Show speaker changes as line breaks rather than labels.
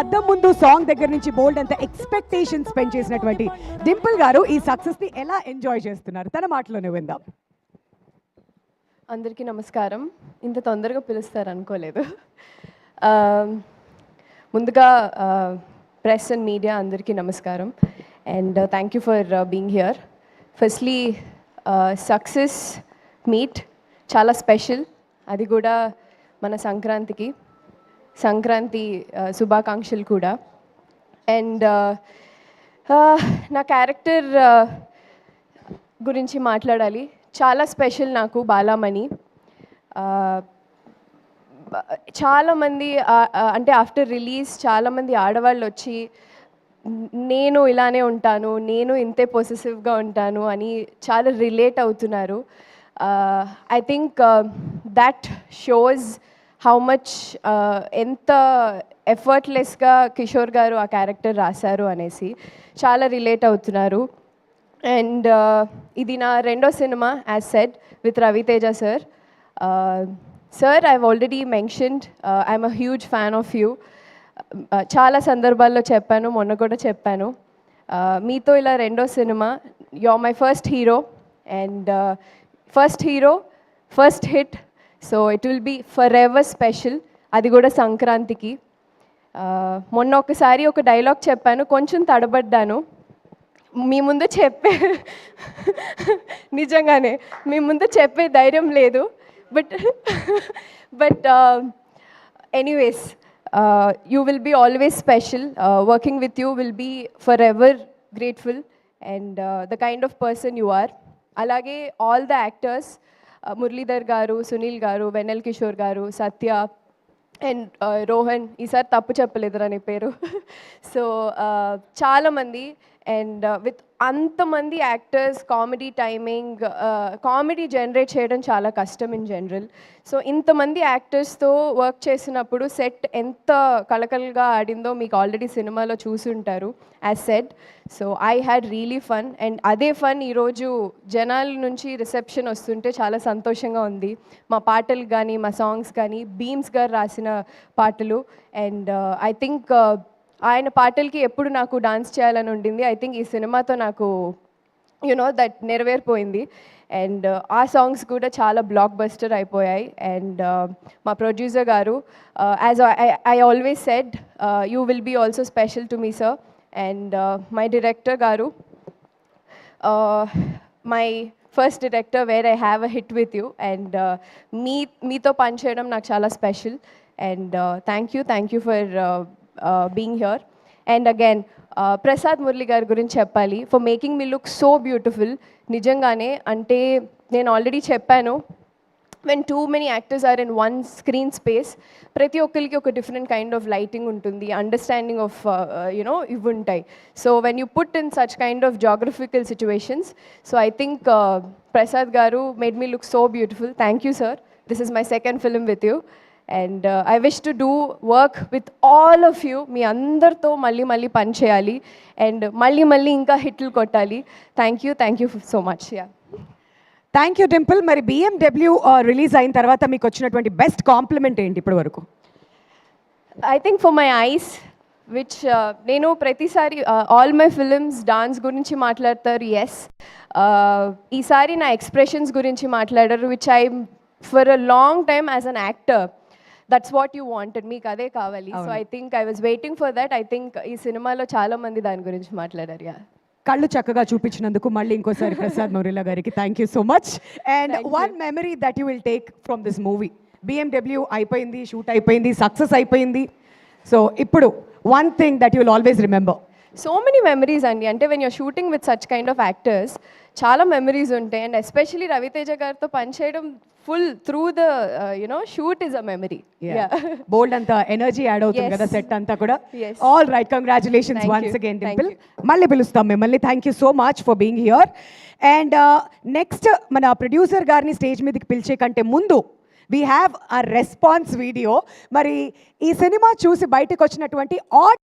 అద్దం ముందు సాంగ్ దగ్గర నుంచి బోల్డ్ అంత ఎక్స్పెక్టేషన్స్ స్పెండ్ చేసినటువంటి డింపుల్ గారు ఈ సక్సెస్ ని ఎలా ఎంజాయ్ చేస్తున్నారు తన మాటలోనే విందాం.
అందరికీ నమస్కారం. ఇంత తొందరగా పిలుస్తారు అనుకోలేదు. ముందుగా ప్రెస్ అండ్ మీడియా అందరికీ నమస్కారం and thank you for being here. Firstly success meet చాలా స్పెషల్, అది కూడా మన సంక్రాంతి శుభాకాంక్షలు కూడా. అండ్ నా క్యారెక్టర్ గురించి మాట్లాడాలి. చాలా స్పెషల్ నాకు బాలామణి. చాలామంది అంటే ఆఫ్టర్ రిలీజ్ చాలామంది ఆడవాళ్ళు వచ్చి నేను ఇలానే ఉంటాను, నేను ఇంతే పొసెసివ్గా ఉంటాను అని చాలా రిలేట్ అవుతున్నారు. I think that shows how much ఎంత ఎఫర్ట్లెస్గా కిషోర్ గారు ఆ క్యారెక్టర్ రాశారు అనేసి చాలా రిలేట్ అవుతున్నారు. అండ్ ఇది నా రెండో సినిమా as said with Raviteja sir. Sir, I've already mentioned I'm a huge fan of you. చాలా సందర్భాల్లో చెప్పాను, మొన్న కూడా చెప్పాను. మీతో ఇలా రెండో సినిమా, you are my first hero and first hero first hit, so it will be forever special, అది కూడా సంక్రాంతికి. మొన్న ఒకసారి ఒక డైలాగ్ చెప్పాను, కొంచెం తడబడ్డాను. మీ ముందు నిజంగానే మీ ముందు చెప్పే ధైర్యం లేదు. But anyways, you will be always special. Working with you will be forever grateful and the kind of person you are. Alage all the actors, Muralidhar garu, Sunil garu, Venel Kishore garu, Satya and Rohan, ఈసారి తప్పు చెప్పలేదురా నీ పేరు. So చాలా మంది and with అంతమంది actors, comedy timing, comedy generate చేయడం చాలా కష్టం ఇన్ జనరల్. సో ఇంతమంది యాక్టర్స్తో వర్క్ చేసినప్పుడు సెట్ ఎంత కలకలగా ఆడిందో మీకు ఆల్రెడీ సినిమాలో చూసుంటారు as said. So I had really fun and అదే ఫన్ ఈరోజు జనాల నుంచి రిసెప్షన్ వస్తుంటే చాలా సంతోషంగా ఉంది. మా పాటలు కానీ మా సాంగ్స్ కానీ బీమ్స్ గారు రాసిన పాటలు అండ్ ఐ థింక్ ఆయన పాటలకి ఎప్పుడు నాకు డాన్స్ చేయాలని ఉండింది. ఐ థింక్ ఈ సినిమాతో నాకు దట్ నెరవేరిపోయింది అండ్ ఆ సాంగ్స్ కూడా చాలా బ్లాక్ బస్టర్ అయిపోయాయి. అండ్ మా ప్రొడ్యూసర్ గారు, as I always said, you will be also special to me sir. And my director గారు, my first director where I have a hit with you and మీతో పనిచేయడం నాకు చాలా special and thank you for being here. And again Prasad Murali గారి గురించి చెప్పాలి, for making me look so beautiful. నిజంగానే అంటే నేను ఆల్రెడీ చెప్పాను, when too many actors are in one screen space, ప్రతి ఒక్కరికి ఒక డిఫరెంట్ కైండ్ ఆఫ్ లైటింగ్ ఉంటుంది, అండర్స్టాండింగ్ ఆఫ్ ఇవి ఉంటాయి. So when you put in such kind of geographical situations, so I think Prasad గారు made me look so beautiful. Thank you sir. This is my second film with you and I wish to do work with all of you. మీ అందరితో మళ్ళీ పని చేయాలి and మళ్ళీ ఇంకా హిట్లు కొట్టాలి. Thank you so much.
Thank you Dimple. మరి BMW రిలీజ్ అయిన తర్వాత మీకు వచ్చినటువంటి బెస్ట్ కాంప్లిమెంట్ ఏంటి ఇప్పటి వరకు?
I think for my eyes, which నేను ప్రతిసారి ఆల్ మై ఫిలిమ్స్ డాన్స్ గురించి మాట్లాడతారు, ఎస్. ఈసారి నా ఎక్స్ప్రెషన్స్ గురించి మాట్లాడారు, which I for a long time as an actor, that's what you wanted, మీకు అదే కావాలి. So I think I was waiting for that. I think ఈ సినిమాలో చాలా మంది దాని గురించి మాట్లాడారు.
కళ్ళు చక్కగా చూపించినందుకు మళ్ళీ ఇంకోసారి ప్రసాద్ మురళి గారికి thank you so much. And one memory that you will take from this movie. BMW అయిపోయింది, షూట్ అయిపోయింది, సక్సెస్ అయిపోయింది. సో ఇప్పుడు one thing that you will always remember.
So many memories అండి. అంటే when you're shooting with such kind of actors చాలా memories ఉంటాయి and especially Ravi Teja గారితో పనిచేయడం full through the shoot is a memory.
బోల్డ్ అంత ఎనర్జీ యాడ్ అవుతుంది కదా సెట్ అంతా కూడా. All right, congratulations once again Dimple. మళ్ళీ పిలుస్తాం మిమ్మల్ని. Thank you so much for being here. And next మన ప్రొడ్యూసర్ గారిని స్టేజ్ మీదకి పిలిచే కంటే ముందు we have a response video. మరి ఈ సినిమా చూసి బయటకు వచ్చినటువంటి